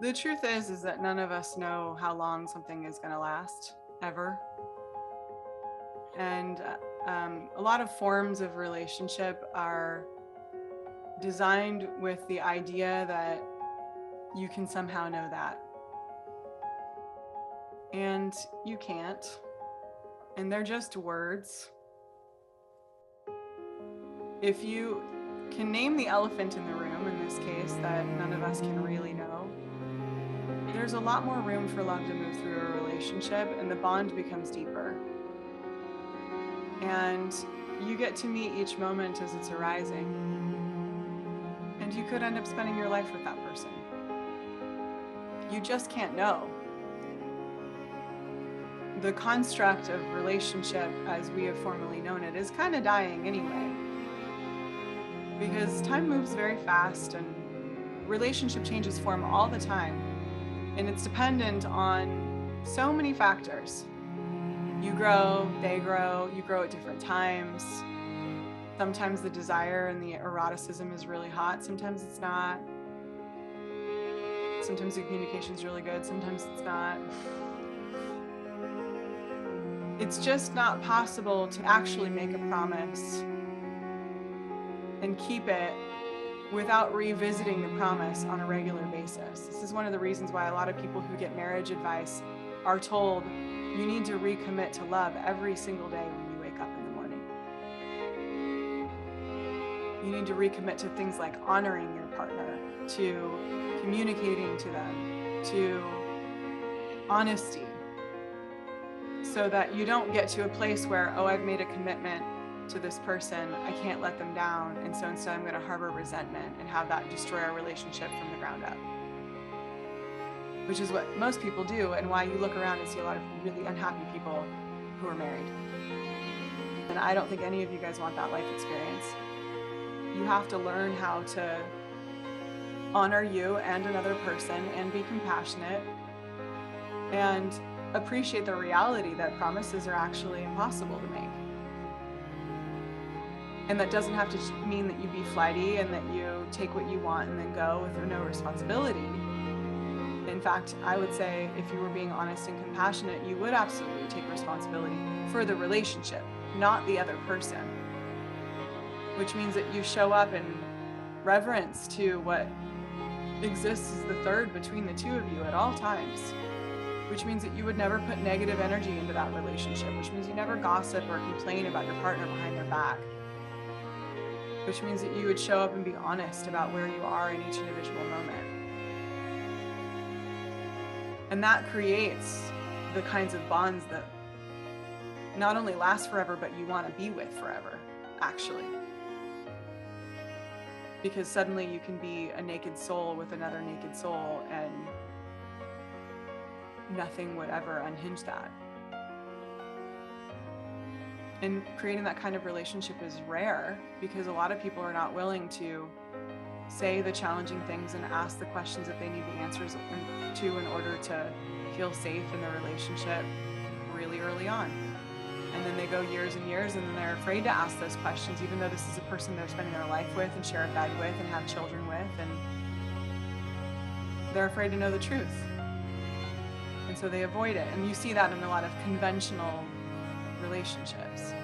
The truth is that none of us know how long something is going to last, ever. And a lot of forms of relationship are designed with the idea that you can somehow know that. And you can't. And they're just words. If you can name the elephant in the room, in this case, that none of us can really know, there's a lot more room for love to move through a relationship, and the bond becomes deeper. And you get to meet each moment as it's arising. And you could end up spending your life with that person. You just can't know. The construct of relationship, as we have formerly known it, is kind of dying anyway. Because time moves very fast and relationship changes form all the time. And it's dependent on so many factors. You grow, they grow, you grow at different times. Sometimes the desire and the eroticism is really hot, sometimes it's not. Sometimes the communication is really good, sometimes it's not. It's just not possible to actually make a promise and keep it without revisiting the promise on a regular basis. This is one of the reasons why a lot of people who get marriage advice are told you need to recommit to love every single day when you wake up in the morning. You need to recommit to things like honoring your partner, to communicating to them, to honesty, so that you don't get to a place where, oh, I've made a commitment to this person, I can't let them down, and so instead I'm going to harbor resentment and have that destroy our relationship from the ground up. Which is what most people do, and why you look around and see a lot of really unhappy people who are married. And I don't think any of you guys want that life experience. You have to learn how to honor you and another person and be compassionate and appreciate the reality that promises are actually impossible to make. And that doesn't have to mean that you be flighty and that you take what you want and then go with no responsibility. In fact, I would say if you were being honest and compassionate, you would absolutely take responsibility for the relationship, not the other person. Which means that you show up in reverence to what exists as the third between the two of you at all times. Which means that you would never put negative energy into that relationship, which means you never gossip or complain about your partner behind their back. Which means that you would show up and be honest about where you are in each individual moment. And that creates the kinds of bonds that not only last forever, but you want to be with forever, actually. Because suddenly you can be a naked soul with another naked soul, and nothing would ever unhinge that. And creating that kind of relationship is rare because a lot of people are not willing to say the challenging things and ask the questions that they need the answers to in order to feel safe in the relationship really early on. And then they go years and years, and then they're afraid to ask those questions, even though this is a person they're spending their life with and share a bed with and have children with, and they're afraid to know the truth. And so they avoid it. And you see that in a lot of conventional relationships.